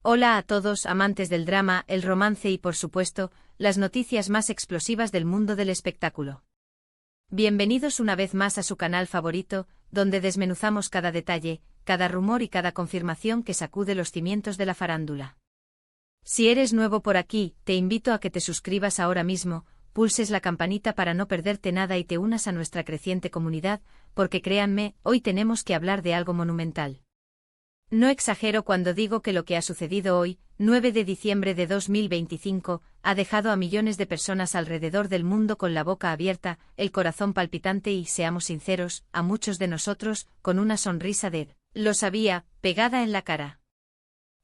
Hola a todos amantes del drama, el romance y por supuesto, las noticias más explosivas del mundo del espectáculo. Bienvenidos una vez más a su canal favorito, donde desmenuzamos cada detalle, cada rumor y cada confirmación que sacude los cimientos de la farándula. Si eres nuevo por aquí, te invito a que te suscribas ahora mismo, pulses la campanita para no perderte nada y te unas a nuestra creciente comunidad, porque créanme, hoy tenemos que hablar de algo monumental. No exagero cuando digo que lo que ha sucedido hoy, 9 de diciembre de 2025, ha dejado a millones de personas alrededor del mundo con la boca abierta, el corazón palpitante y, seamos sinceros, a muchos de nosotros, con una sonrisa de «lo sabía», pegada en la cara.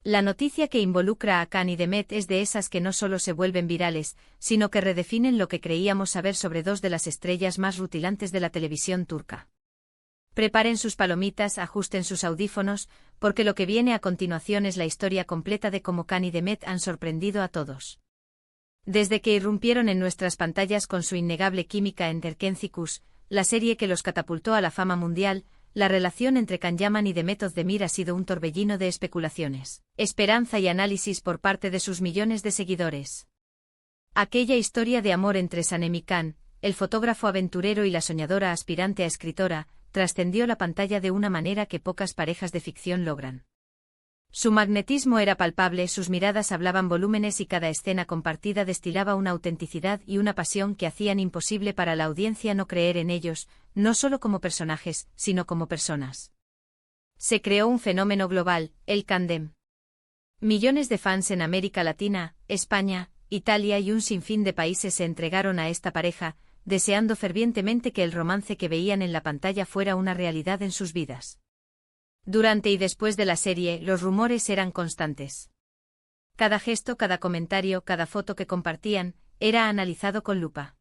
La noticia que involucra a Can y Demet es de esas que no solo se vuelven virales, sino que redefinen lo que creíamos saber sobre dos de las estrellas más rutilantes de la televisión turca. Preparen sus palomitas, ajusten sus audífonos, porque lo que viene a continuación es la historia completa de cómo Can y Demet han sorprendido a todos. Desde que irrumpieron en nuestras pantallas con su innegable química en Erkencikus, la serie que los catapultó a la fama mundial, la relación entre Can Yaman y Demet Özdemir ha sido un torbellino de especulaciones, esperanza y análisis por parte de sus millones de seguidores. Aquella historia de amor entre Sanem y Can, el fotógrafo aventurero y la soñadora aspirante a escritora, trascendió la pantalla de una manera que pocas parejas de ficción logran. Su magnetismo era palpable, sus miradas hablaban volúmenes y cada escena compartida destilaba una autenticidad y una pasión que hacían imposible para la audiencia no creer en ellos, no solo como personajes, sino como personas. Se creó un fenómeno global, el Candem. Millones de fans en América Latina, España, Italia y un sinfín de países se entregaron a esta pareja, deseando fervientemente que el romance que veían en la pantalla fuera una realidad en sus vidas. Durante y después de la serie, los rumores eran constantes. Cada gesto, cada comentario, cada foto que compartían, era analizado con lupa.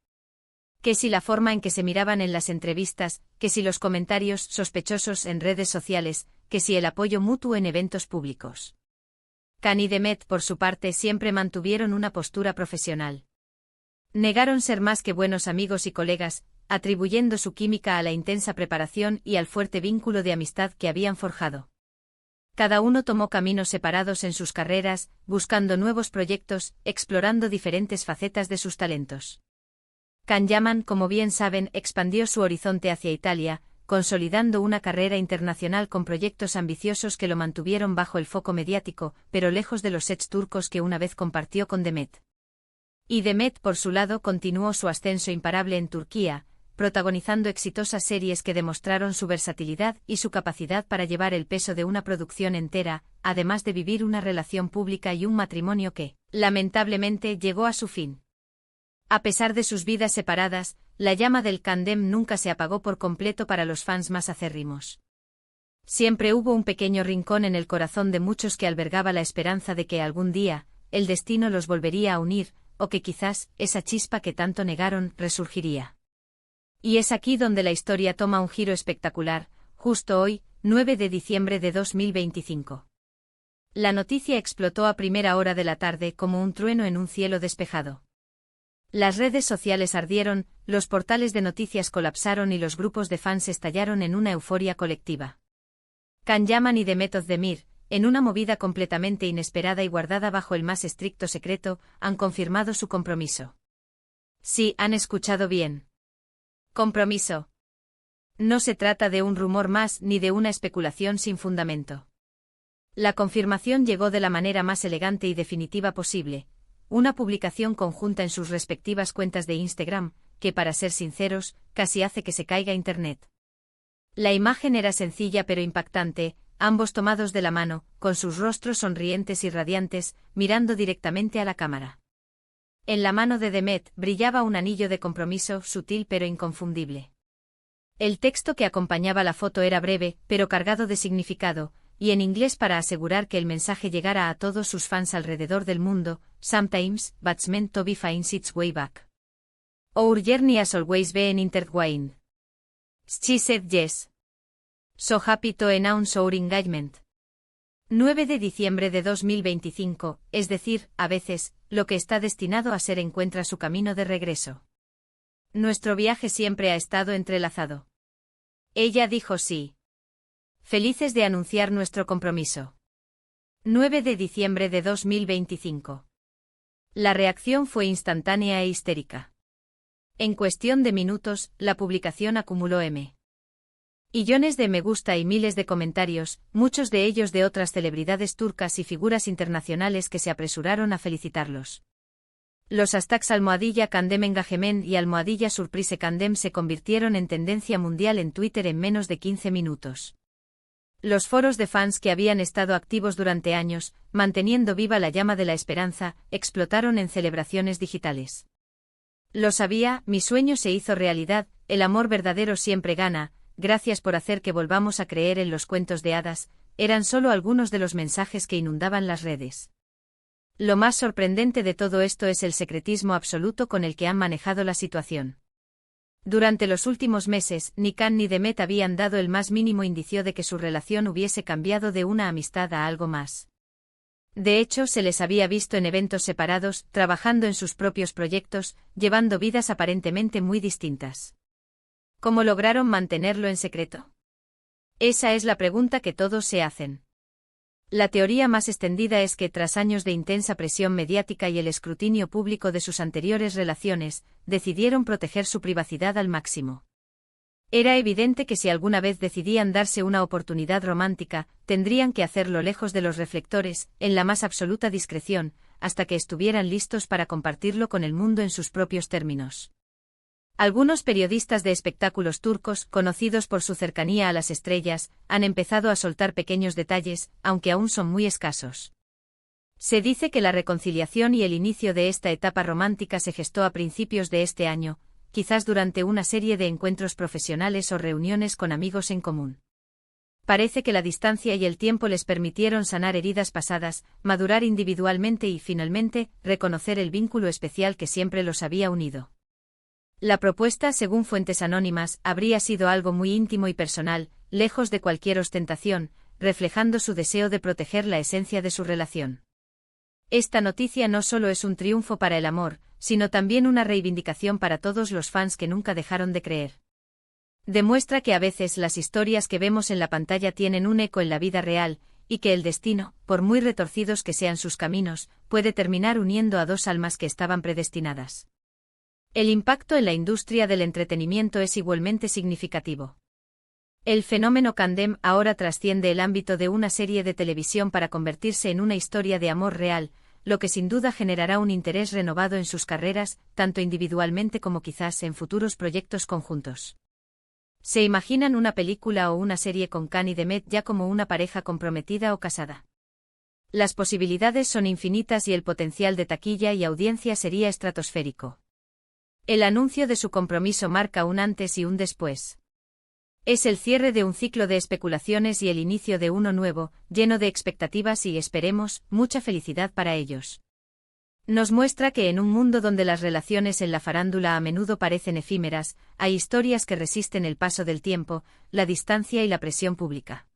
Que si la forma en que se miraban en las entrevistas, que si los comentarios sospechosos en redes sociales, que si el apoyo mutuo en eventos públicos. Can y Demet, por su parte, siempre mantuvieron una postura profesional. Negaron ser más que buenos amigos y colegas, atribuyendo su química a la intensa preparación y al fuerte vínculo de amistad que habían forjado. Cada uno tomó caminos separados en sus carreras, buscando nuevos proyectos, explorando diferentes facetas de sus talentos. Can Yaman, como bien saben, expandió su horizonte hacia Italia, consolidando una carrera internacional con proyectos ambiciosos que lo mantuvieron bajo el foco mediático, pero lejos de los sets turcos que una vez compartió con Demet. Y Demet, por su lado, continuó su ascenso imparable en Turquía, protagonizando exitosas series que demostraron su versatilidad y su capacidad para llevar el peso de una producción entera, además de vivir una relación pública y un matrimonio que, lamentablemente, llegó a su fin. A pesar de sus vidas separadas, la llama del Candem nunca se apagó por completo para los fans más acérrimos. Siempre hubo un pequeño rincón en el corazón de muchos que albergaba la esperanza de que algún día, el destino los volvería a unir, o que quizás, esa chispa que tanto negaron, resurgiría. Y es aquí donde la historia toma un giro espectacular, justo hoy, 9 de diciembre de 2025. La noticia explotó a primera hora de la tarde como un trueno en un cielo despejado. Las redes sociales ardieron, los portales de noticias colapsaron y los grupos de fans estallaron en una euforia colectiva. Can Yaman y Demet Özdemir, en una movida completamente inesperada y guardada bajo el más estricto secreto, han confirmado su compromiso. Sí, han escuchado bien. Compromiso. No se trata de un rumor más ni de una especulación sin fundamento. La confirmación llegó de la manera más elegante y definitiva posible, una publicación conjunta en sus respectivas cuentas de Instagram, que para ser sinceros, casi hace que se caiga Internet. La imagen era sencilla pero impactante, ambos tomados de la mano, con sus rostros sonrientes y radiantes, mirando directamente a la cámara. En la mano de Demet brillaba un anillo de compromiso, sutil pero inconfundible. El texto que acompañaba la foto era breve, pero cargado de significado, y en inglés para asegurar que el mensaje llegara a todos sus fans alrededor del mundo: Sometimes, that's meant to be finds its way back. Our journey has always been intertwined. She said yes. So happy to announce our engagement. 9 de diciembre de 2025, es decir, a veces, lo que está destinado a ser encuentra su camino de regreso. Nuestro viaje siempre ha estado entrelazado. Ella dijo sí. Felices de anunciar nuestro compromiso. 9 de diciembre de 2025. La reacción fue instantánea e histérica. En cuestión de minutos, la publicación acumuló millones de me gusta y miles de comentarios, muchos de ellos de otras celebridades turcas y figuras internacionales que se apresuraron a felicitarlos. Los hashtags #Kandem Engagement y #Surprise Kandem se convirtieron en tendencia mundial en Twitter en menos de 15 minutos. Los foros de fans que habían estado activos durante años, manteniendo viva la llama de la esperanza, explotaron en celebraciones digitales. Lo sabía, mi sueño se hizo realidad, el amor verdadero siempre gana, gracias por hacer que volvamos a creer en los cuentos de hadas, eran solo algunos de los mensajes que inundaban las redes. Lo más sorprendente de todo esto es el secretismo absoluto con el que han manejado la situación. Durante los últimos meses, ni Can ni Demet habían dado el más mínimo indicio de que su relación hubiese cambiado de una amistad a algo más. De hecho, se les había visto en eventos separados, trabajando en sus propios proyectos, llevando vidas aparentemente muy distintas. ¿Cómo lograron mantenerlo en secreto? Esa es la pregunta que todos se hacen. La teoría más extendida es que tras años de intensa presión mediática y el escrutinio público de sus anteriores relaciones, decidieron proteger su privacidad al máximo. Era evidente que si alguna vez decidían darse una oportunidad romántica, tendrían que hacerlo lejos de los reflectores, en la más absoluta discreción, hasta que estuvieran listos para compartirlo con el mundo en sus propios términos. Algunos periodistas de espectáculos turcos, conocidos por su cercanía a las estrellas, han empezado a soltar pequeños detalles, aunque aún son muy escasos. Se dice que la reconciliación y el inicio de esta etapa romántica se gestó a principios de este año, quizás durante una serie de encuentros profesionales o reuniones con amigos en común. Parece que la distancia y el tiempo les permitieron sanar heridas pasadas, madurar individualmente y, finalmente, reconocer el vínculo especial que siempre los había unido. La propuesta, según fuentes anónimas, habría sido algo muy íntimo y personal, lejos de cualquier ostentación, reflejando su deseo de proteger la esencia de su relación. Esta noticia no solo es un triunfo para el amor, sino también una reivindicación para todos los fans que nunca dejaron de creer. Demuestra que a veces las historias que vemos en la pantalla tienen un eco en la vida real, y que el destino, por muy retorcidos que sean sus caminos, puede terminar uniendo a dos almas que estaban predestinadas. El impacto en la industria del entretenimiento es igualmente significativo. El fenómeno Kandem ahora trasciende el ámbito de una serie de televisión para convertirse en una historia de amor real, lo que sin duda generará un interés renovado en sus carreras, tanto individualmente como quizás en futuros proyectos conjuntos. ¿Se imaginan una película o una serie con Can y Demet ya como una pareja comprometida o casada? Las posibilidades son infinitas y el potencial de taquilla y audiencia sería estratosférico. El anuncio de su compromiso marca un antes y un después. Es el cierre de un ciclo de especulaciones y el inicio de uno nuevo, lleno de expectativas y, esperemos, mucha felicidad para ellos. Nos muestra que en un mundo donde las relaciones en la farándula a menudo parecen efímeras, hay historias que resisten el paso del tiempo, la distancia y la presión pública.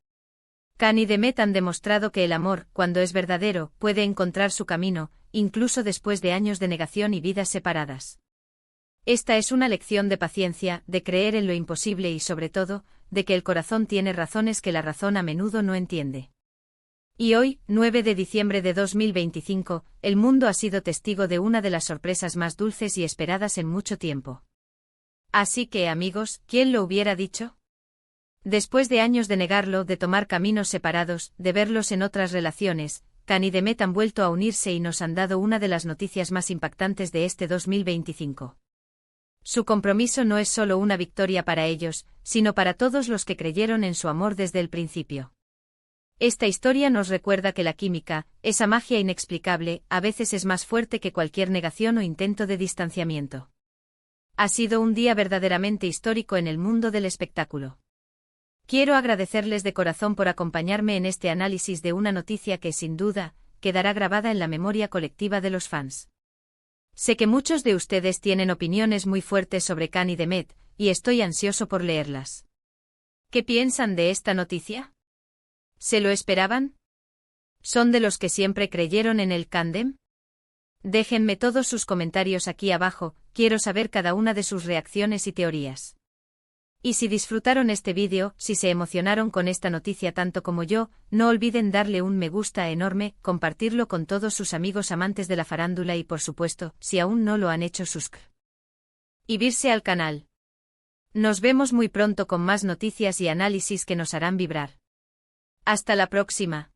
Can y Demet han demostrado que el amor, cuando es verdadero, puede encontrar su camino, incluso después de años de negación y vidas separadas. Esta es una lección de paciencia, de creer en lo imposible y sobre todo, de que el corazón tiene razones que la razón a menudo no entiende. Y hoy, 9 de diciembre de 2025, el mundo ha sido testigo de una de las sorpresas más dulces y esperadas en mucho tiempo. Así que, amigos, ¿quién lo hubiera dicho? Después de años de negarlo, de tomar caminos separados, de verlos en otras relaciones, Can y Demet han vuelto a unirse y nos han dado una de las noticias más impactantes de este 2025. Su compromiso no es solo una victoria para ellos, sino para todos los que creyeron en su amor desde el principio. Esta historia nos recuerda que la química, esa magia inexplicable, a veces es más fuerte que cualquier negación o intento de distanciamiento. Ha sido un día verdaderamente histórico en el mundo del espectáculo. Quiero agradecerles de corazón por acompañarme en este análisis de una noticia que, sin duda, quedará grabada en la memoria colectiva de los fans. Sé que muchos de ustedes tienen opiniones muy fuertes sobre Can y Demet, y estoy ansioso por leerlas. ¿Qué piensan de esta noticia? ¿Se lo esperaban? ¿Son de los que siempre creyeron en el Kandem? Déjenme todos sus comentarios aquí abajo, quiero saber cada una de sus reacciones y teorías. Y si disfrutaron este vídeo, si se emocionaron con esta noticia tanto como yo, no olviden darle un me gusta enorme, compartirlo con todos sus amigos amantes de la farándula y por supuesto, si aún no lo han hecho, suscribirse al canal. Nos vemos muy pronto con más noticias y análisis que nos harán vibrar. Hasta la próxima.